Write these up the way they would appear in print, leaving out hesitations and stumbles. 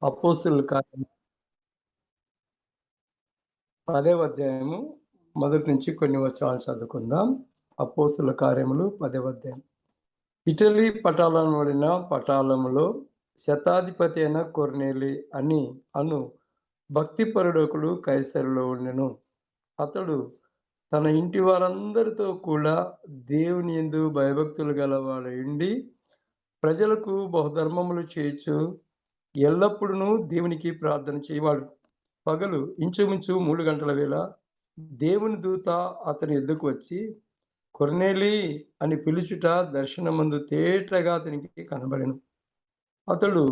అపోస్తలుల కార్యం 10వ అధ్యాయము మొదటి నుంచి కొన్ని వచనాలు చదువుకుందాం. అపోస్తలుల కార్యములు 10వ అధ్యాయం. ఇటలీ పటాలంలోని పటాలములో శతాధిపతి అయిన కొర్నేలి అను భక్తిపరుడొకడు కైసరులో ఉండెను. అతడు తన ఇంటి వారందరితో కూడా దేవుని యందు భయభక్తులు గలవాడై ఉండి ప్రజలకు బహుధర్మములు చేయుచు ఎల్లప్పుడూ దేవునికి ప్రార్థన చేయవాడు. పగలు ఇంచుమించు 3 గంటల వేళ దేవుని దూత అతని యొద్దకు వచ్చి, కొర్నేలి అని పిలుచుట దర్శనమందు తేటగా అతనికి కనబడెను. అతడు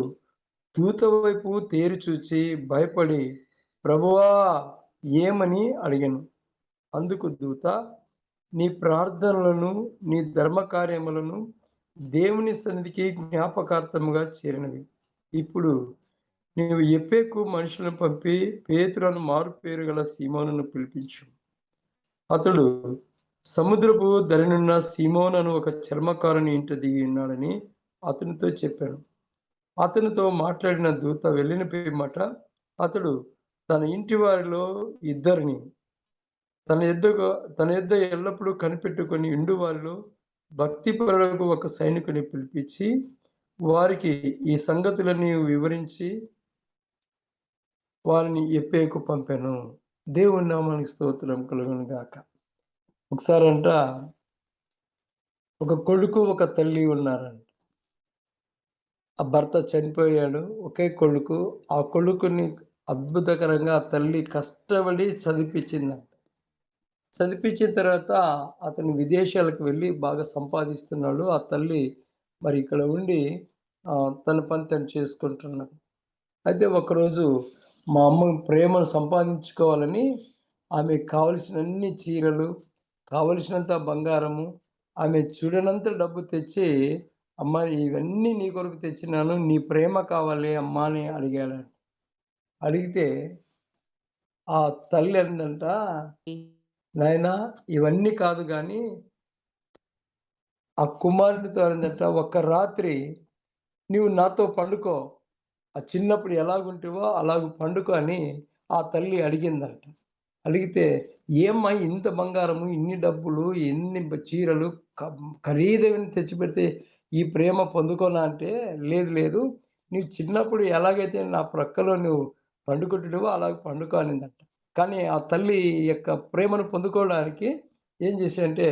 దూత వైపు తేరి చూచి భయపడి, ప్రభువా ఏమని అడిగాను. అందుకు దూత, నీ ప్రార్థనలను నీ ధర్మకార్యములను దేవుని సన్నిధికి జ్ఞాపకార్థముగా చేరినవి. ఇప్పుడు నీవు యొప్పేకు మనుషులను పంపి పేతురు మారు పేరు గల సీమోనును పిలిపించు. అతడు సముద్రపు ధరనున్న సీమోను అను ఒక చర్మకారుని ఇంట దిగి ఉన్నాడని అతనితో చెప్పాను. అతనితో మాట్లాడిన దూత వెళ్ళిన పిమ్మట అతడు తన ఇంటి వారిలో ఇద్దరిని తన యొద్ద ఎల్లప్పుడూ కనిపెట్టుకొని ఇండు వారిలో భక్తిపరులకు ఒక సైనికుని పిలిపించి వారికి ఈ సంగతులన్నీ వివరించి వారిని యొప్పేకు పంపాను. దేవుని నామానికి స్తోత్రం కలుగును గాక. ఒకసారంట ఒక కొడుకు ఒక తల్లి ఉన్నారంట. ఆ భర్త చనిపోయాడు, ఒకే కొడుకు. ఆ కొడుకుని అద్భుతకరంగా ఆ తల్లి కష్టపడి చదివిపించిందంట. చదివించిన తర్వాత అతను విదేశాలకు వెళ్ళి బాగా సంపాదిస్తున్నాడు. ఆ తల్లి మరి ఇక్కడ ఉండి తన పని తను చేసుకుంటున్నది. అయితే ఒకరోజు మా అమ్మ ప్రేమను సంపాదించుకోవాలని ఆమెకు కావలసిన అన్ని చీరలు, కావలసినంత బంగారము, ఆమె చూడనంత డబ్బు తెచ్చి, అమ్మ ఇవన్నీ నీ కొరకు తెచ్చినాను, నీ ప్రేమ కావాలి అమ్మా అని అడిగాడంట. అడిగితే ఆ తల్లి అందంట, నాయనా ఇవన్నీ కాదు కానీ ఆ కుమారుడితో అందంట, ఒక్క రాత్రి నీవు నాతో పండుకో, ఆ చిన్నప్పుడు ఎలాగుంటివో అలాగ పండుకో అని ఆ తల్లి అడిగిందంట. అడిగితే, ఏమ్మా ఇంత బంగారము, ఇన్ని డబ్బులు, ఎన్ని చీరలు ఖరీదైనవి తెచ్చిపెడితే ఈ ప్రేమ పొందుకోనా అంటే, లేదు లేదు నీవు చిన్నప్పుడు ఎలాగైతే నా ప్రక్కలో నువ్వు పండుకుంటున్నావో అలాగ పండుకో అనిందంట. కానీ ఆ తల్లి యొక్క ప్రేమను పొందుకోవడానికి ఏం చేశాడంటే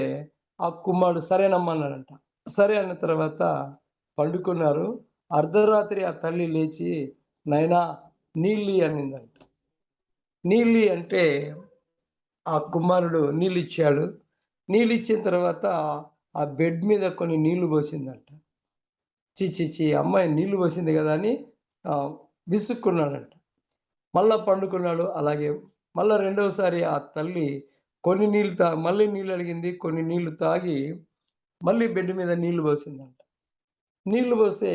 ఆ కుమారుడు సరేనమ్మా అన్నాడంట. సరే అన్న తర్వాత పండుకున్నారు. అర్ధరాత్రి ఆ తల్లి లేచి, నాయనా నీళ్ళి అనిందంట. నీళ్ళి అంటే ఆ కుమారుడు నీళ్ళిచ్చాడు. నీళ్ళిచ్చిన తర్వాత ఆ బెడ్ మీద కొన్ని నీళ్లు పోసిందంట. ఛీ! అమ్మాయి నీళ్లు పోసింది కదా అని విసుక్కున్నాడంట. మళ్ళా పండుకున్నాడు అలాగే. మళ్ళా రెండవసారి ఆ తల్లి కొన్ని నీళ్ళు మళ్ళీ నీళ్ళు అడిగింది. కొన్ని నీళ్లు తాగి మళ్ళీ బెడ్ మీద నీళ్లు పోసిందంట. నీళ్లు పోస్తే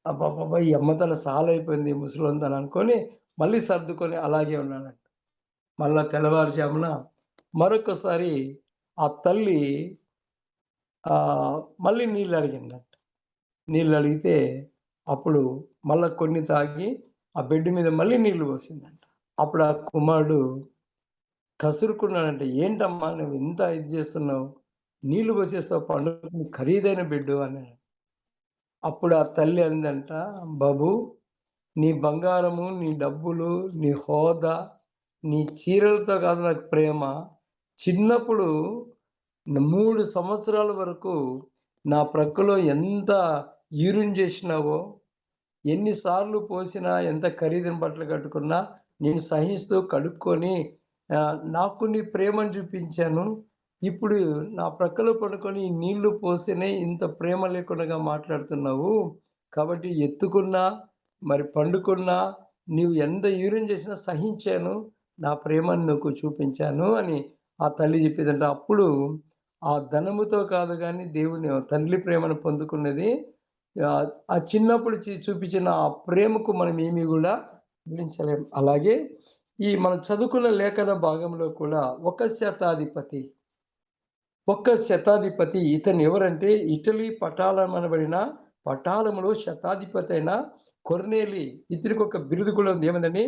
అబ్బబ్బబ్బా! ఈ అమ్మతనం సాలైపోయింది ముసలోందని అనుకోని మళ్ళీ సర్దుకొని అలాగే ఉన్నాడంట. మళ్ళా తెల్లవారుజామున మరొకసారి ఆ తల్లి మళ్ళీ నీళ్ళు అడిగిందంట. నీళ్ళు అడిగితే అప్పుడు మళ్ళా కొన్ని తాగి ఆ బెడ్ మీద మళ్ళీ నీళ్లు పోసిందంట. అప్పుడు ఆ కుమారుడు కసురుకున్నాడంట. ఏంటమ్మా నువ్వు ఇంత ఇది చేస్తున్నావు? నీళ్లు పోసేస్తావు పండుగ ఖరీదైన బెడ్డు అన్నాడు. అప్పుడు ఆ తల్లి అందంట, బాబు నీ బంగారము, నీ డబ్బులు, నీ హోదా, నీ చీరలతో కాదు నాకు ప్రేమ. చిన్నప్పుడు 3 సంవత్సరాల వరకు నా ప్రక్కలో ఎంత యూరిన్ చేసినావో, ఎన్నిసార్లు పోసినా, ఎంత ఖరీదైన బట్టలు కట్టుకున్నా నేను సహిస్తూ కడుక్కొని నాకు నీ ప్రేమను చూపించాను. ఇప్పుడు నా ప్రక్కలో పడుకొని నీళ్లు పోస్తేనే ఇంత ప్రేమ లేకుండా మాట్లాడుతున్నావు. కాబట్టి ఎత్తుకున్నా, మరి పండుకున్నా, నీవు ఎంత యూరిన్ చేసినా సహించాను. నా ప్రేమను నీకు చూపించాను అని ఆ తల్లి చెప్పిందంట. అప్పుడు ఆ ధనముతో కాదు గానీ దేవుని తల్లి ప్రేమను పొందుకున్నది. ఆ చిన్నప్పుడు చూపించిన ఆ ప్రేమకు మనం ఏమి గూడా వర్ణించలేం. అలాగే ఈ మనం చదువుకున్న లేఖన భాగంలో కూడా ఒక శతాధిపతి ఇతను ఎవరంటే ఇటలీ పటాలమనబడిన పటాలములో శతాధిపతి అయిన కొర్నేలి ఇతనికి ఒక బిరుదు కూడా ఉంది. ఏమందండి?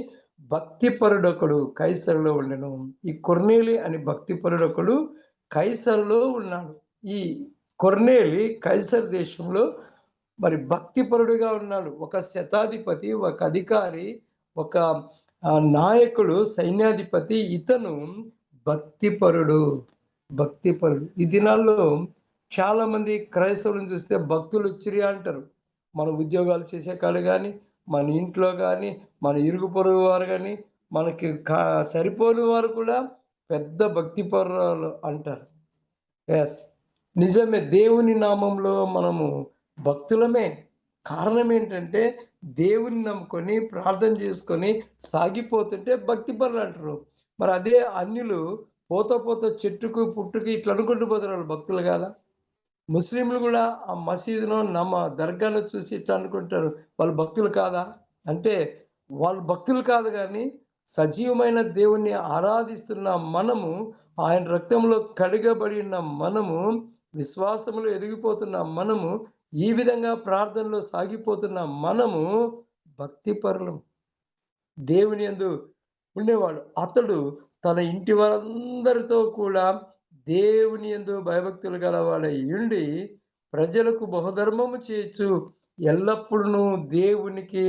భక్తిపరుడొకడు కైసరులో ఉండెను. ఈ కొర్నేలి అని భక్తిపరుడొకడు కైసరులో ఉన్నాడు. ఈ కొర్నేలి కైసరు దేశంలో మరి భక్తిపరుడుగా ఉన్నాడు. ఒక శతాధిపతి, ఒక అధికారి, ఒక నాయకుడు, సైన్యాధిపతి. ఇతను భక్తిపరుడు. భక్తిపరుడు. ఈ దినాల్లో చాలామంది క్రైస్తవులను చూస్తే భక్తులు వచ్చిర్రు అంటారు. మన ఉద్యోగాలు చేసే కాడ గాని, మన ఇంట్లో గాని, మన ఇరుగు పొరుగు వారు గాని, మనకి సరిపోని వారు కూడా పెద్ద భక్తిపరులు అంటారు. యెస్. నిజమే. దేవుని నామంలో మనము భక్తులమే. కారణం ఏంటంటే, దేవుని నమ్ముకొని, ప్రార్థన చేసుకొని సాగిపోతుంటే భక్తిపరులు అంటారు. మరి అదే అన్యులు పోత చెట్టుకు, పుట్టుకి ఇట్లా అనుకుంటూ పోతారు. వాళ్ళు భక్తులు కాదా? ముస్లింలు గూడా ఆ మసీదులో దర్గాలో చూసి ఇట్లా అనుకుంటారు. వాళ్ళు భక్తులు కాదా? అంటే వాళ్ళు భక్తులు కాదు గానీ, సజీవమైన దేవుణ్ణి ఆరాధిస్తున్న మనము, ఆయన రక్తంలో కడగబడిన మనము, విశ్వాసములో ఎదిగిపోతున్న మనము, ఈ విధంగా ప్రార్థనలో సాగిపోతున్న మనము భక్తిపరులం. దేవుని యందు ఉండేవాడు. అతడు తన ఇంటి వారందరితో కూడా దేవుని యందు భయభక్తులు గలవాడై ఉండి, ప్రజలకు బహుధర్మము చేయుచు ఎల్లప్పుడును దేవునికి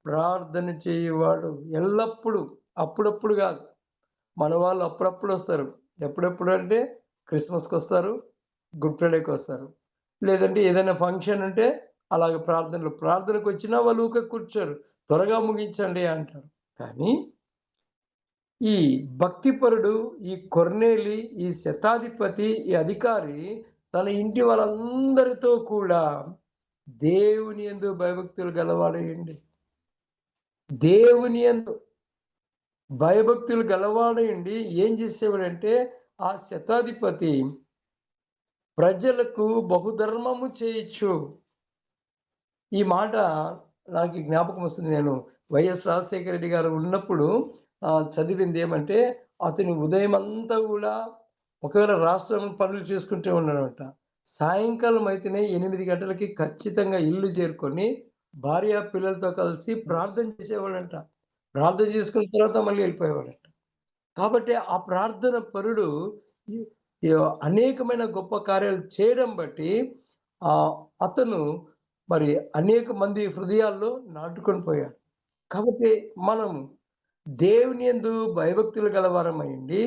ప్రార్థన చేయువాడు. ఎల్లప్పుడు, అప్పుడప్పుడు గాదు. మన వాళ్ళు అప్పుడప్పుడు వస్తారు. ఎప్పుడెప్పుడు అంటే క్రిస్మస్‌కొస్తారు, గుడ్ ఫ్రైడేకొస్తారు. లేదంటే ఏదైనా ఫంక్షన్ ఉంటే అలాగ ప్రార్థనకొచ్చినా వాళ్ళు ఊకే కూర్చోరు. త్వరగా ముగించండి అంటారు. కానీ ఈ భక్తిపరుడు, ఈ కొర్నేలి, ఈ శతాధిపతి, ఈ అధికారి తన ఇంటి వాళ్ళందరితో కూడా దేవుని యందు భయభక్తులు గలవాడయండి. దేవుని యందు భయభక్తులు గలవాడయండి ఏం చేసేవాడంటే, ఆ శతాధిపతి ప్రజలకు బహుధర్మము చేయుచు. ఈ మాట నాకు జ్ఞాపకం వస్తుంది. నేను వైఎస్ రాజశేఖర రెడ్డి గారు ఉన్నప్పుడు చదివింది ఏమంటే, అతని ఉదయమంతా గూడా ఒకవేళ రాష్ట్రం పనులు చేసుకుంటూ ఉన్నాడనమాట. సాయంకాలం అయితేనే 8 గంటలకి ఖచ్చితంగా ఇల్లు చేరుకొని, భార్య, పిల్లలతో కలిసి ప్రార్థన చేసేవాడంట. ప్రార్థన చేసుకున్న తర్వాత మళ్ళీ వెళ్ళిపోయేవాడంట. కాబట్టి ఆ ప్రార్థన పరుడు ఈ ఈ అనేకమైన గొప్ప కార్యాలు చేయడం బట్టి అతను మరి అనేక మంది హృదయాల్లో నాటుకొని పోయాడు. కాబట్టి మనము దేవుని యందు భయభక్తులు గలవారమైండి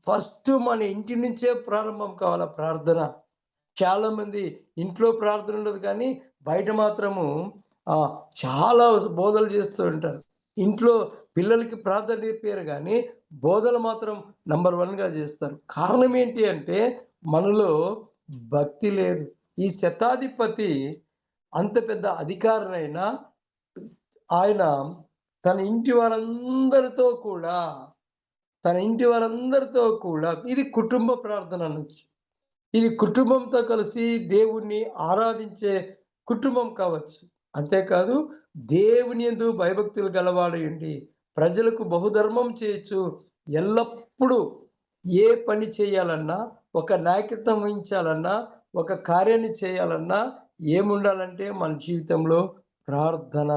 ఫస్ట్ మన ఇంటి నుంచే ప్రారంభం కావాల ప్రార్థన. చాలామంది ఇంట్లో ప్రార్థన ఉండదు కానీ బయట మాత్రము చాలా బోధలు చేస్తూ ఉంటారు. ఇంట్లో పిల్లలకి ప్రార్థన నేర్పియరు గానీ, బోధలు మాత్రం నంబర్ 1గా చేస్తారు. కారణం ఏంటి అంటే, మనలో భక్తి లేదు. ఈ శతాధిపతి అంత పెద్ద అధికారినైనా ఆయన తన ఇంటి వారందరితో కూడా, ఇది కుటుంబ ప్రార్థన అనొచ్చు. ఇది కుటుంబంతో కలిసి దేవుణ్ణి ఆరాధించే కుటుంబం కావచ్చు. అంతేకాదు దేవుని యందు భయభక్తులు గలవాడయుండి, ప్రజలకు బహుధర్మం చేయొచ్చు. ఎల్లప్పుడూ ఏ పని చేయాలన్నా, ఒక నాయకత్వం వహించాలన్నా, ఒక కార్యాన్ని చేయాలన్నా ఏముండాలంటే మన జీవితంలో ప్రార్థన.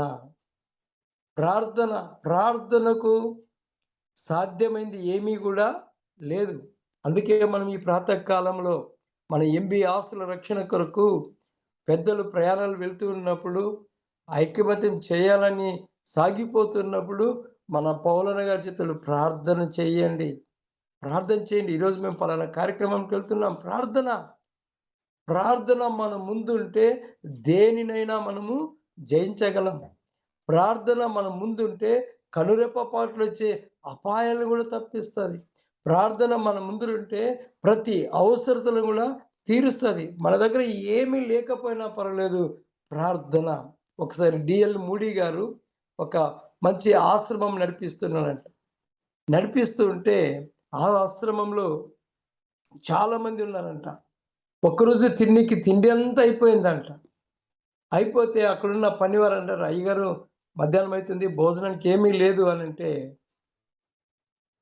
ప్రార్థన. ప్రార్థనకు సాధ్యమైంది ఏమీ గూడా లేదు. అందుకే మనం ఈ ప్రాతः కాలంలో మన ఎంబీ ఆస్తుల రక్షణ కొరకు పెద్దలు ప్రయాణాలు వెళ్తూ ఉన్నప్పుడు, ఐకమత్యం చేయాలని సాగిపోతున్నప్పుడు, మన పౌలన్న గారు చెప్తాడు ప్రార్థన చేయండి. ప్రార్థన చేయండి. ఈరోజు మేము పలానా కార్యక్రమంకి వెళ్తున్నాం. ప్రార్థన. ప్రార్థన మన ముందుంటే దేనినైనా మనము జయించగలం. ప్రార్థన మన ముందుంటే కనురెప్పపాట్లొచ్చే అపాయాలను గూడా తప్పిస్తది. ప్రార్థన మన ముందుంటే ప్రతి అవసరతను గూడా తీరుస్తది. మన దగ్గర ఏమీ లేకపోయినా పర్వాలేదు ప్రార్థన. ఒకసారి డిఎల్ మూడీ గారు ఒక మంచి ఆశ్రమం నడిపిస్తున్నారంట. నడిపిస్తూ ఉంటే ఆ ఆశ్రమంలో చాలామంది ఉన్నారంట. ఒక్కరోజు తిండి అంతా అయిపోయిందంట. అయిపోతే అక్కడున్న పనివారు అంటారు, "అయ్యగారు మధ్యాహ్నం అయితుంది భోజనానికి ఏమీ లేదు" అనంటే,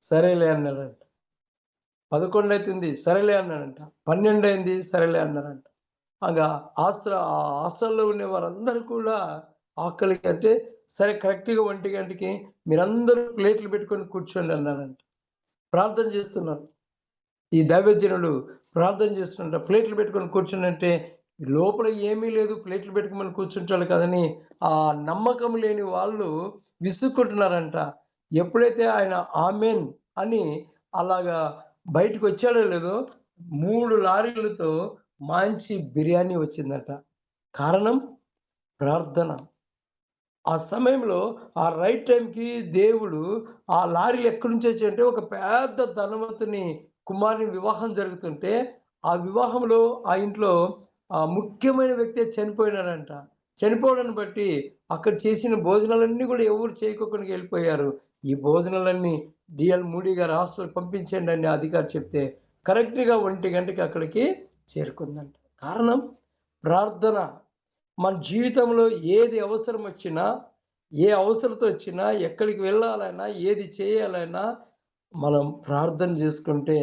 "సరేలే" అన్నాడంట. 11 అయితుంది సరేలే అన్నాడంట. 12 అయింది సరేలే అన్నారంట. ఆ హాస్టల్‌లో ఉండే వారందరూ కూడా ఆకలికి అంటే సరే కరెక్ట్‌గా 1 గంటకి మీరందరూ ప్లేట్లు పెట్టుకొని కూర్చోండి అన్నారంట. ప్రార్థన చేస్తున్నారు. ఈ దైవజనులు ప్రార్థన చేస్తున్నారు. ప్లేట్లు పెట్టుకొని కూర్చోనంటే లోపల ఏమీ లేదు. ప్లేట్లు పెట్టుకోమని కూర్చుంటాడు కదని ఆ నమ్మకం లేని వాళ్ళు విసుక్కుంటున్నారంట. ఎప్పుడైతే ఆయన ఆమేన్ అని అలాగా బయటకొచ్చాడో లేదో 3 లారీలతో మంచి బిర్యానీ వచ్చిందట. కారణం ప్రార్థన. ఆ సమయంలో ఆ రైట్ టైంకి దేవుడు ఆ లారీలు ఎక్కడి నుంచి వచ్చాయంటే ఒక పెద్ద ధనవంతుని కుమారుని వివాహం జరుగుతుంటే ఆ వివాహంలో ఆ ఇంట్లో ఆ ముఖ్యమైన వ్యక్తి చనిపోయినాడంట. చనిపోవడాన్ని బట్టి అక్కడ చేసిన భోజనాలన్నీ కూడా ఎవరు చేయకోకుండా వెళ్ళిపోయారు. ఈ భోజనాలన్నీ డిఎల్ మూడీ గారి హాస్టల్‌కి పంపించండి అని అధికారి చెప్తే కరెక్ట్‌గా 1 గంటకి అక్కడికి చేరుకుందంట. కారణం ప్రార్థన. మన జీవితంలో ఏది అవసరం వచ్చినా, ఏ అవసరత వచ్చినా, ఎక్కడికి వెళ్ళాలన్నా, ఏది చేయాలన్నా మనం ప్రార్థన చేసుకుంటే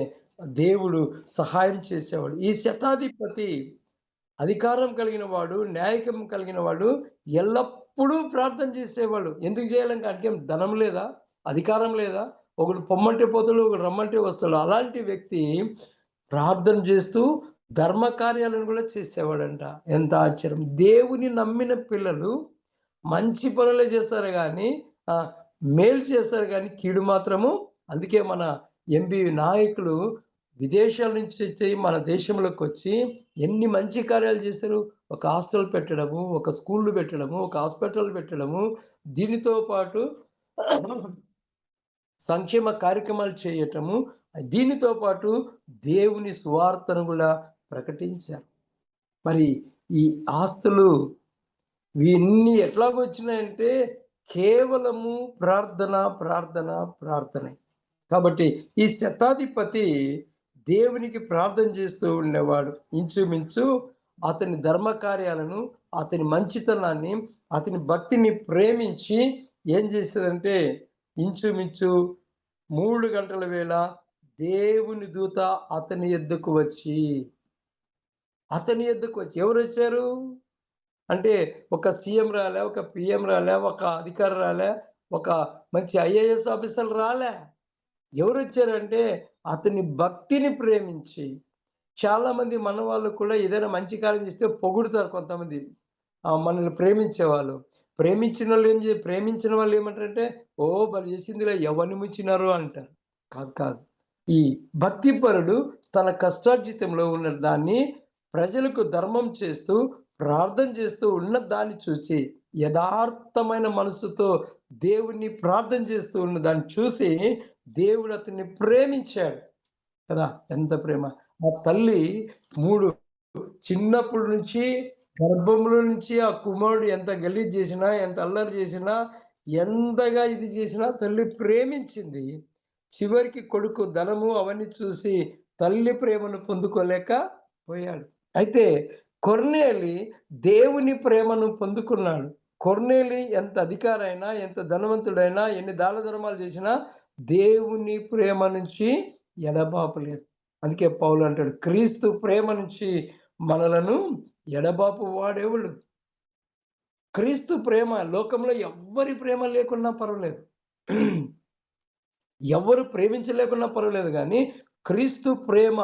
దేవుడు సహాయం చేసేవాడు. ఈ శతాధిపతి అధికారం కలిగిన వాడు, న్యాయకం కలిగిన వాడు ఎల్లప్పుడూ ప్రార్థన చేసేవాడు. ఎందుకు చేయాలంటే ఆయనకేం ధనం లేదా? అధికారం లేదా? ఒకడు పొమ్మంటే పోతాడు, ఒకడు రమ్మంటే వస్తాడు. అలాంటి వ్యక్తి ప్రార్థన చేస్తూ ధర్మ కార్యాలను కూడా చేసేవాడంట. ఎంత ఆశ్చర్యం! దేవుని నమ్మిన పిల్లలు మంచి పనులే చేస్తారు గానీ మేలు చేస్తారు గానీ కీడు మాత్రము అందుకే మన ఎంబీ నాయకులు విదేశాల నుంచి వచ్చి మన దేశంలోకొచ్చి ఎన్ని మంచి కార్యాలు చేశారు. ఒక హాస్టల్ పెట్టడము, ఒక స్కూల్‌లు పెట్టడము, ఒక హాస్పిటల్ పెట్టడము, దీనితో పాటు సంక్షేమ కార్యక్రమాలు చేయటము, దీనితో పాటు దేవుని సువార్తను గూడా ప్రకటించారు. మరి ఈ ఆస్తులు ఇవన్నీ ఎట్లాగొచ్చినాయంటే కేవలము ప్రార్థన, ప్రార్థన, ప్రార్థనే. కాబట్టి ఈ శతాధిపతి దేవునికి ప్రార్థన చేస్తూ ఉండేవాడు. ఇంచుమించు అతని ధర్మ కార్యాలను, అతని మంచితనాన్ని, అతని భక్తిని ప్రేమించి ఏం చేసేదంటే ఇంచుమించు 3 గంటల వేళ దేవుని దూత అతని యొద్దకు వచ్చి ఎవరొచ్చారు? అంటే ఒక సీఎం రాలే, ఒక పీఎం రాలే, ఒక అధికారి రాలే, ఒక మంచి ఐఏఎస్ ఆఫీసర్ రాలే. ఎవరొచ్చారంటే అతని భక్తిని ప్రేమించి చాలామంది మన వాళ్ళు కూడా ఏదైనా మంచి కార్యం చేస్తే పొగుడుతారు కొంతమంది. మనల్ని ప్రేమించేవాళ్ళు. ప్రేమించిన వాళ్ళు ఏమంటారంటే, "ఓహ్! భలే చేసిందిలే ఎవరిని ముంచినారో" అంటారు. కాదు, కాదు. ఈ భక్తిపరుడు తన కష్టార్జితంలో ఉన్న దాన్ని ప్రజలకు ధర్మం చేస్తూ, ప్రార్థన చేస్తూ ఉన్న దాన్ని చూసి యథార్థమైన మనస్సుతో దేవుణ్ణి ప్రార్థన చేస్తూ ఉన్న దాన్ని చూసి దేవుడు అతన్ని ప్రేమించాడు. కదా! ఎంత ప్రేమ. ఆ తల్లి 3 చిన్నప్పటి నుంచి గర్భంలో నుంచి ఆ కుమారుడు ఎంత గలీజ్ చేసినా, ఎంత అల్లరి చేసినా, ఎంతగా ఇది చేసినా తల్లి ప్రేమించింది. చివరికి కొడుకు ధనము అవన్నీ చూసి తల్లి ప్రేమను పొందుకోలేక పోయాడు. అయితే కొర్నేలి దేవుని ప్రేమను పొందుకున్నాడు. కొర్నేలి ఎంత అధికారైనా, ఎంత ధనవంతుడైనా, ఎన్ని దాన ధర్మాలు చేసినా దేవుని ప్రేమ నుంచి ఎడబాపలేదు. అందుకే పౌలు అంటాడు, క్రీస్తు ప్రేమ నుంచి మనలను ఎడబాపు వాడెవడు? క్రీస్తు ప్రేమ లోకంలో ఎవ్వరి ప్రేమ లేకున్నా పర్వాలేదు. ఎవరు ప్రేమించలేకున్నా పర్వాలేదు గానీ, క్రీస్తు ప్రేమ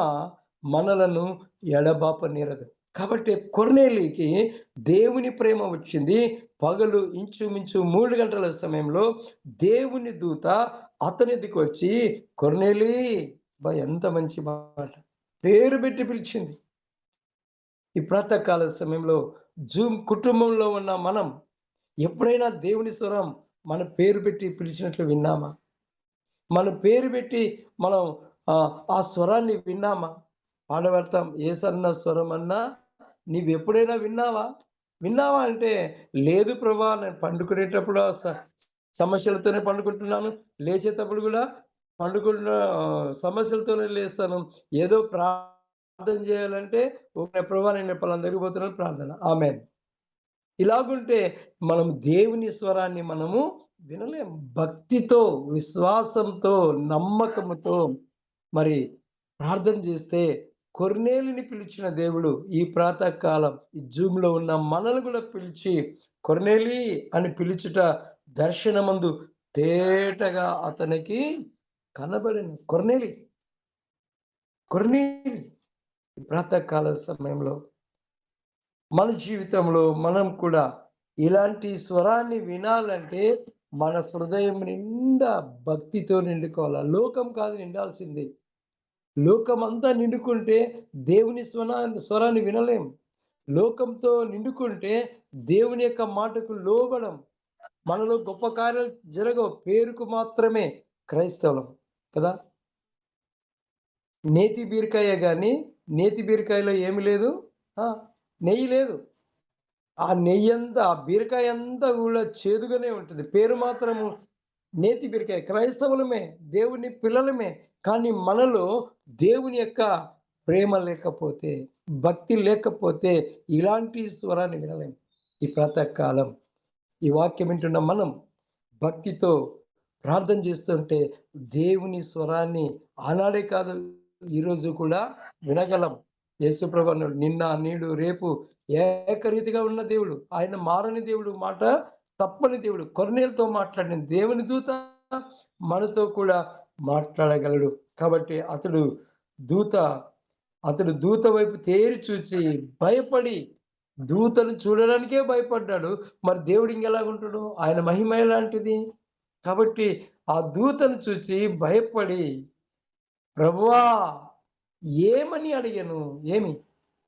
మనలను ఎడబాపనేరదు. కాబట్టి కొర్నేలికి దేవుని ప్రేమ వచ్చింది. పగలు ఇంచుమించు 3 గంటల సమయంలో దేవుని దూత అతని ఎదుకొచ్చి, "కొర్నేలీ" అబ్బా! ఎంత మంచి మాట. పేరు పెట్టి పిలిచింది. ఈ ప్రాతకాల సమయంలో జూమ్ కుటుంబంలో ఉన్న మనం ఎప్పుడైనా దేవుని స్వరం మన పేరు పెట్టి పిలిచినట్లు విన్నామా? మన పేరు పెట్టి మనం ఆ స్వరాన్ని విన్నామా? పాట పాడతాం. "యేసన్న స్వరమన్నా నీవెప్పుడైనా విన్నావా?" విన్నావా అంటే, "లేదు ప్రభా! నేను పండుకునేటప్పుడు సమస్యలతోనే పండుకుంటున్నాను. లేచేటప్పుడు గూడా సమస్యలతోనే లేస్తాను. ఏదో ప్రార్థన చేయాలంటే, ఓకే ప్రభా! నేను పలానా దగ్గరికి పోతున్నాను ప్రార్థన. ఆమేన్." ఇలాగుంటే మనం దేవుని స్వరాన్ని మనము వినలేం. భక్తితో, విశ్వాసంతో, నమ్మకముతో మరి ప్రార్థన చేస్తే కొర్నేలిని పిలిచిన దేవుడు ఈ ప్రాతకాలం ఈ జూమ్‌లో ఉన్న మనల్ని కూడా పిలిచి కొర్నేలి అని పిలుచుట దర్శనమందు తేటగా అతనికి కనబడెను. కొర్నేలి, కొర్నేలి ప్రాతకాల సమయంలో మన జీవితంలో మనం కూడా ఇలాంటి స్వరాన్ని వినాలంటే మన హృదయం నిండా భక్తితో నిండుకోవాలి. లోకం కాదు నిండాల్సింది. లోకమంతా నిండుకుంటే దేవుని స్వరాన్ని వినలేం. లోకంతో నిండుకుంటే దేవుని యొక్క మాటకు లోబడం. మనలో గొప్ప కార్యాలు జరగవు. పేరుకు మాత్రమే క్రైస్తవులం కదా! నేతి బీరకాయే గాని, నేతి బీరకాయలో ఏమి లేదు? ఆ! నెయ్యి లేదు. ఆ నెయ్యంతా, ఆ బీరకాయ అంతా కూడా చేదుగానే ఉంటుంది. పేరు మాత్రము నేతి బీరకాయ. క్రైస్తవులమే, దేవుని పిల్లలమే. కానీ మనలో దేవుని యొక్క ప్రేమ లేకపోతే, భక్తి లేకపోతే ఇలాంటి స్వరాన్ని వినలేం. ఈ ప్రాతకాలం ఈ వాక్యం వింటున్న మనం భక్తితో ప్రార్థన చేస్తుంటే దేవుని స్వరాన్ని ఆనాడే కాదు ఈరోజు కూడా వినగలం. యేసుప్రభు అన్నాడు, నిన్న నేడు రేపు ఏకరీతిగా ఉన్న దేవుడు. ఆయన మారని దేవుడు, మాట తప్పని దేవుడు. కొర్నేలుతో మాట్లాడిన దేవుని దూత మనతో కూడా మాట్లాడగలడు. కాబట్టి దూత అతడు దూత వైపు తేరి చూచి భయపడి, దూతను చూడడానికే భయపడ్డాడు. మరి దేవుడు ఇంకెలాగుంటాడు? ఆయన మహిమ ఎలాంటిది? కాబట్టి ఆ దూతను చూచి భయపడి, ప్రభువా ఏమని అడిగాను?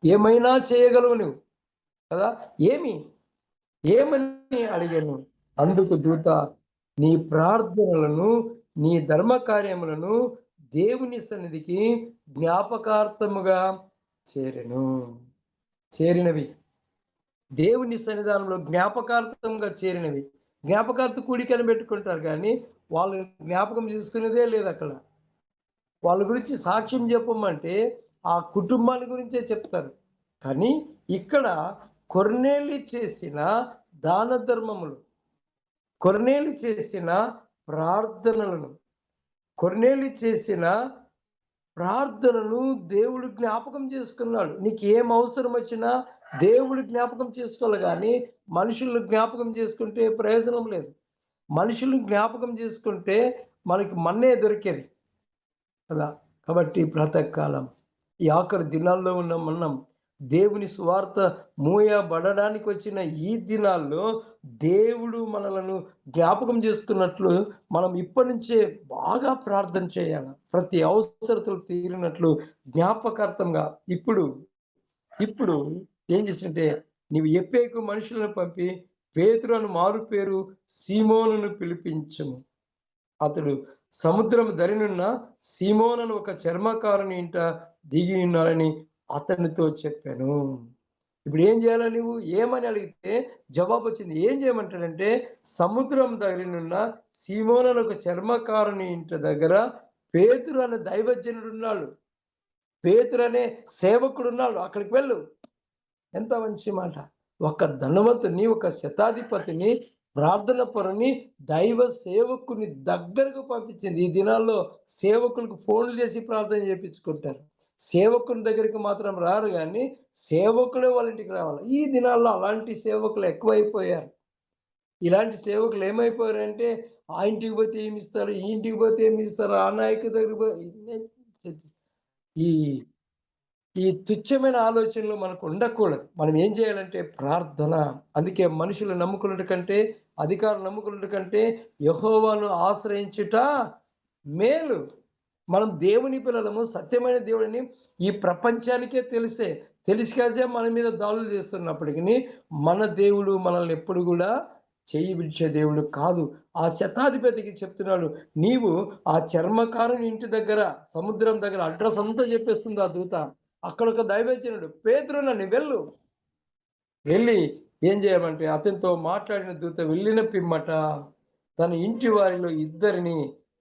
ఏమైనా చేయగలవు నువ్వు కదా! ఏమని అడిగాను? అందుకు దూత, నీ ప్రార్థనలను, నీ ధర్మ కార్యములను దేవుని సన్నిధికి జ్ఞాపకార్థముగా చేరినవి. దేవుని సన్నిధానంలో జ్ఞాపకార్థంగా చేరినవి. జ్ఞాపకార్థ కూడికని పెట్టుకుంటారు కానీ, వాళ్ళు జ్ఞాపకం చేసుకునేదే లేదక్కడ. వాళ్ళ గురించి సాక్ష్యం చెప్పమంటే, ఆ కుటుంబాల గురించే చెప్తారు. కానీ ఇక్కడ కొర్నేలి చేసిన దాన ధర్మములు, కొర్నేలి చేసిన ప్రార్థనలను, కొర్నేలి చేసిన ప్రార్థనను దేవుడు జ్ఞాపకం చేసుకున్నాడు. నీకు ఏం అవసరం వచ్చినా దేవుడు జ్ఞాపకం చేసుకోవాలి కానీ, మనుషులను జ్ఞాపకం చేసుకుంటే ప్రయోజనం లేదు. మనుషులను జ్ఞాపకం చేసుకుంటే మనకి మన్నే దొరికేది కదా! కాబట్టి ప్రాతకాలం ఈ ఆఖరి దినాల్లో ఉన్న మనం దేవుని సువార్త మూయబడడానికి వచ్చిన ఈ దినాల్లో దేవుడు మనలను జ్ఞాపకం చేసుకున్నట్లు మనం ఇప్పటి నుంచే బాగా ప్రార్థన చేయాలి. ప్రతి అవసరతలు తీరినట్లు జ్ఞాపకార్థంగా ఇప్పుడు ఇప్పుడు ఏం చేసింటే, నీవు ఎప్పేకు మనుషులను పంపి పేతురు అను మారు పేరు సీమోనును పిలిపించుము. అతడు సముద్రం దరినున్న సీమోనను ఒక చర్మకారుని ఇంట దిగి ఉన్నాడని అతనితో చెప్పాను. ఇప్పుడు ఏం చేయాలి నువ్వు? ఏమని అడిగితే జవాబు వచ్చింది. ఏం చేయమంటాడంటే, సముద్రం దరినున్న సీమోనను ఒక చర్మకారుని ఇంటి దగ్గర పేతురు అనే దైవజనుడు ఉన్నాడు. పేతురు అనే సేవకుడు ఉన్నాడు. అక్కడికి వెళ్ళు. ఎంత మంచి మాట. ఒక ధనవంతుని, ఒక శతాధిపతిని, ప్రార్థన పరుని, దైవ సేవకుని దగ్గరకు పంపించింది. ఈ దినాల్లో సేవకులకు ఫోన్లు చేసి ప్రార్థన చేపించుకుంటారు. సేవకుని దగ్గరికి మాత్రం రారు కానీ, సేవకులే వాళ్ళ ఇంటికి రావాలి. ఈ దినాల్లో అలాంటి సేవకులు ఎక్కువైపోయారు. ఇలాంటి సేవకులు ఏమైపోయారంటే, ఆ ఇంటికి పోతే ఏమిస్తారు, ఈ ఇంటికి పోతే ఏమిస్తారు, ఆ నాయకుడి దగ్గరికి ఈ ఈ తుచ్చమైన ఆలోచనలు మనకు ఉండకూడదు. మనం ఏం చేయాలంటే ప్రార్థన. అందుకే మనుషులు నమ్ముకున్నట కంటే, అధికారులు నమ్ముకున్నట కంటే యెహోవాను ఆశ్రయించుట మేలు. మనం దేవుని పిల్లలము, సత్యమైన దేవుడిని ఈ ప్రపంచానికే తెలిసి కాసే మన మీద దాడులు చేస్తున్నప్పటికీ, మన దేవుడు మనల్ని ఎప్పుడు కూడా చెయ్యి విడిచే దేవుడు కాదు. ఆ శతాధిపతికి చెప్తున్నాడు, నీవు ఆ చర్మకారుని ఇంటి దగ్గర, సముద్రం దగ్గర అడ్రస్ అంతా చెప్పేస్తుంది ఆ దూత. అక్కడ ఒక దైవజనుడు, పేతురు నువ్వు వెళ్ళి ఏం చేయమంటే, అతనితో మాట్లాడిన దూత వెళ్ళిన పిమ్మట తన ఇంటి వారిలో ఇద్దరిని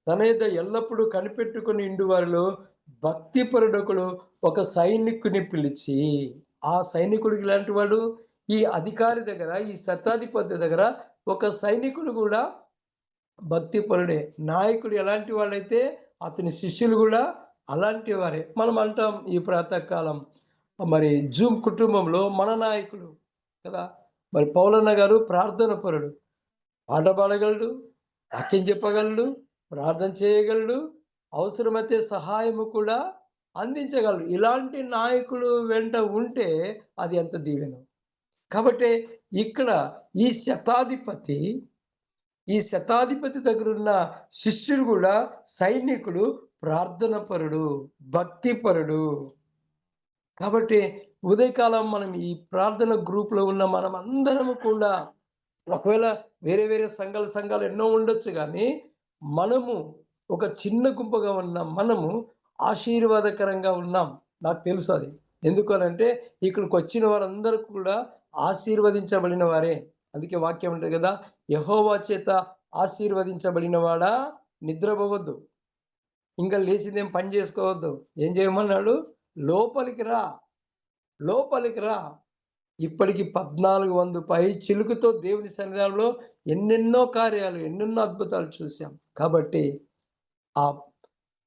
తన యొద్ద ఎల్లప్పుడూ కనిపెట్టుకుని ఇంటి వారిలో భక్తిపరుడొకడు ఒక సైనికుని పిలిచి, ఆ సైనికుడికి ఇలాంటి వాడు, ఈ అధికారి దగ్గర, ఈ శతాధిపతి దగ్గర ఒక సైనికుడు కూడా భక్తిపరుడే. నాయకుడు ఎలాంటి వాడైతే అతని శిష్యులు కూడా అలాంటి వారే. మనం అంటాం ఈ ప్రాతకాలం మరి జూమ్ కుటుంబంలో మన నాయకుడు కదా! మరి పౌలన్న గారు ప్రార్థన పరుడు. పాట పాడగలడు, వాక్యం చెప్పగలడు, ప్రార్థన చేయగలడు, అవసరమైతే సహాయము కూడా అందించగలడు. ఇలాంటి నాయకుడు వెంట ఉంటే అది ఎంత దీవెనో. కాబట్టి ఇక్కడ ఈ శతాధిపతి ఈ శతాధిపతి దగ్గరున్న శిష్యుడు కూడా సైనికుడు, ప్రార్థనపరుడు, భక్తిపరుడు. కాబట్టి ఉదయకాలం మనం ఈ ప్రార్థన గ్రూప్‌లో ఉన్న మనమందరము కూడా ఒకవేళ వేరే వేరే సంఘాలు ఎన్నో ఉండొచ్చు గానీ, మనము ఒక చిన్న గుంపుగా ఉన్న మనము ఆశీర్వాదకరంగా ఉన్నాం. నాకు తెలుసు అది. ఎందుకనంటే ఇక్కడికొచ్చిన వారందరూ కూడా ఆశీర్వదించబడిన వారే. అందుకే వాక్యం ఉంటది గదా! యెహోవా చేత ఆశీర్వదించబడినవాడా నిద్రపోవద్దు. ఇంకా లేచిందేం పని జేసుకోవద్దు. ఏం జేయమన్నాడు? లోపలికి రా, లోపలికి రా. ఇప్పటికి 1400 పై చిలుకుతో దేవుని సన్నిధానంలో ఎన్నెన్నో కార్యాలు, ఎన్నెన్నో అద్భుతాలు చూసాం. కాబట్టి ఆహ్,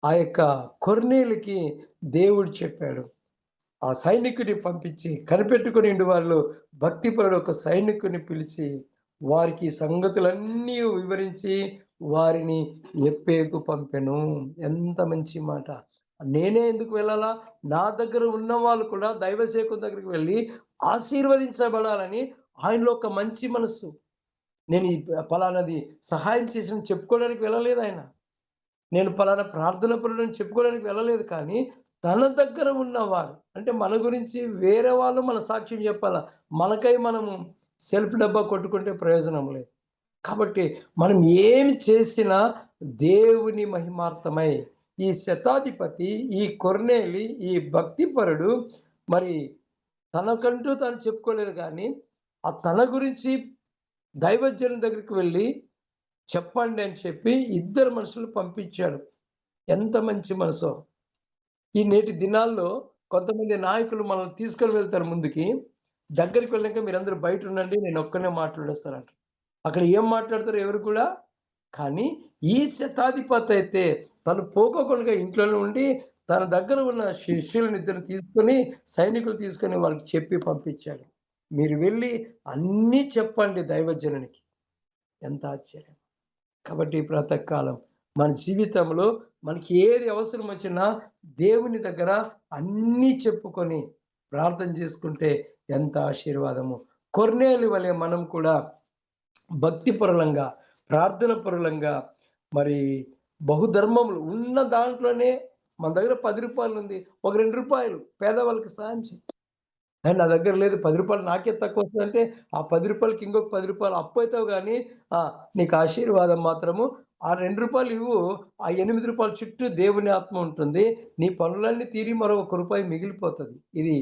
ఆ యొక్క కొర్నేలికి దేవుడు చెప్పాడు. ఆ సైనికుడిని పంపించి కనిపెట్టుకొనిండు వాళ్ళు భక్తిపరుడు ఒక సైనికుడిని పిలిచి వారికి సంగతులన్నీ వివరించి వారిని యొప్పేకు పంపెను. ఎంత మంచి మాట. నేనే ఎందుకు వెళ్ళాలా? నా దగ్గర ఉన్న వాళ్ళు కూడా దైవ సేవకుని దగ్గరికి వెళ్ళి ఆశీర్వదించబడాలని ఆయనలో ఒక మంచి మనస్సు. నేను ఈ పలానాది సహాయం చేశానని చెప్పుకోవడానికి వెళ్ళలేదాయన. నేను పలానా ప్రార్థన పరుడని చెప్పుకోవడానికి వెళ్ళలేదు కానీ, తన దగ్గర ఉన్నవారు అంటే మన గురించి వేరే వాళ్ళు మన సాక్ష్యం చెప్పాలా. మనకై మనము సెల్ఫ్ డబ్బా కొట్టుకుంటే ప్రయోజనం లేదు. కాబట్టి మనం ఏమి చేసినా దేవుని మహిమార్థమై ఈ శతాధిపతి, ఈ కొర్నేలి, ఈ భక్తిపరుడు మరి తనకంటూ తాను చెప్పుకోలేదు కానీ, తన గురించి దైవజనుని దగ్గరికి వెళ్ళి చెప్పండి అని చెప్పి ఇద్దరు మనుషులు పంపించాడు. ఎంత మంచి మనసో! ఈ నేటి దినాల్లో కొంతమంది నాయకులు మనల్ని తీసుకొని వెళ్తారు ముందుకి. దగ్గరికి వెళ్ళాక మీరందరూ బయటుండండి. నేనొక్కడినే మాట్లాడొస్తానంటారు. అక్కడ ఏం మాట్లాడతారో ఎవరు కూడా కానీ ఈ శతాధిపతయితే తను పోకోకుండా ఇంట్లోనే ఉండి తన దగ్గర ఉన్న శిష్యులను ఇద్దరిని తీసుకొని, సైనికులు తీసుకొని వాళ్ళకి చెప్పి పంపించాడు. మీరు వెళ్లి అన్నీ చెప్పండి దైవజనునికి. ఎంత ఆశ్చర్యం! కాబట్టి ఈ ప్రాతకాలం మన జీవితంలో మనకి ఏది అవసరం వచ్చినా దేవుని దగ్గర అన్నీ చెప్పుకొని ప్రార్థన చేసుకుంటే ఎంత ఆశీర్వాదము. కొర్నేలి వలె మనం కూడా భక్తిపరులంగా, ప్రార్థన పరులంగా మరి బహుధర్మములు ఉన్న దాంట్లోనే మన దగ్గర రూ. 10 ఉంది. ఒక రూ. 2 పేదవాళ్ళకి సాయం చెయి. నా దగ్గర లేదు రూ. 10 నాకే తక్కువొస్తదంటే, ఆ రూ. 10కి ఇంకొక రూ. 10 అప్పయితావు గానీ, నీకు ఆశీర్వాదం మాత్రము ఆ రూ. 2 ఇవ్వు. ఆ రూ. 8 చుట్టూ దేవుని ఆత్మ ఉంటుంది. నీ పనులన్నీ తీరి మరో రూపాయి మిగిలిపోతది. ఇది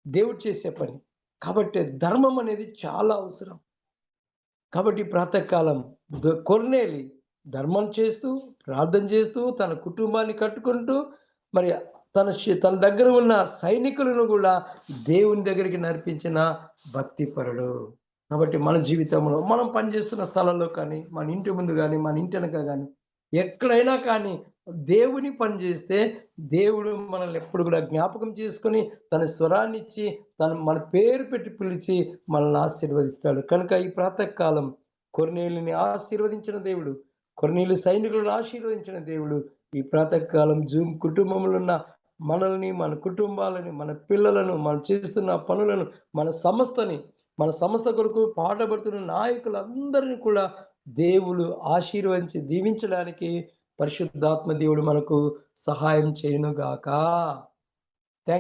దేవుడు చేసే పని. కాబట్టి ధర్మం అనేది చాలా అవసరం. కాబట్టి ప్రాతకాలం కొర్నేలి ధర్మం చేస్తూ, ప్రార్థన చేస్తూ, తన కుటుంబాన్ని కట్టుకుంటూ, మరి తన దగ్గర ఉన్న సైనికులను గూడా దేవుని దగ్గరికి నడిపించిన భక్తిపరుడు. కాబట్టి మన జీవితంలో మనం పనిచేస్తున్న స్థలంలో కానీ, మన ఇంటి ముందు గాని, మన ఇంటెనక గాని, ఎక్కడైనా కానీ దేవుని పని చేస్తే దేవుడు మనల్ని ఎప్పుడు కూడా జ్ఞాపకం చేసుకొని, తన స్వరాన్నిచ్చి, మన పేరు పెట్టి పిలిచి మనల్ని ఆశీర్వదిస్తాడు. కనుక ఈ ప్రాతకాలం కొర్నేలిని ఆశీర్వదించిన దేవుడు, కొర్నేలి సైనికులను ఆశీర్వదించిన దేవుడు, ఈ ప్రాతకాలం జూమ్ కుటుంబంలో ఉన్న మనల్ని, మన కుటుంబాలని, మన పిల్లలను, మనం చేస్తున్న పనులను, మన సంస్థ కొరకు పాటుపడుతున్న నాయకులందరిని కూడా దేవుడు ఆశీర్వదించి దీవించడానికి పరిశుద్ధాత్మ దేవుడు మనకు సహాయం చేయునుగాక.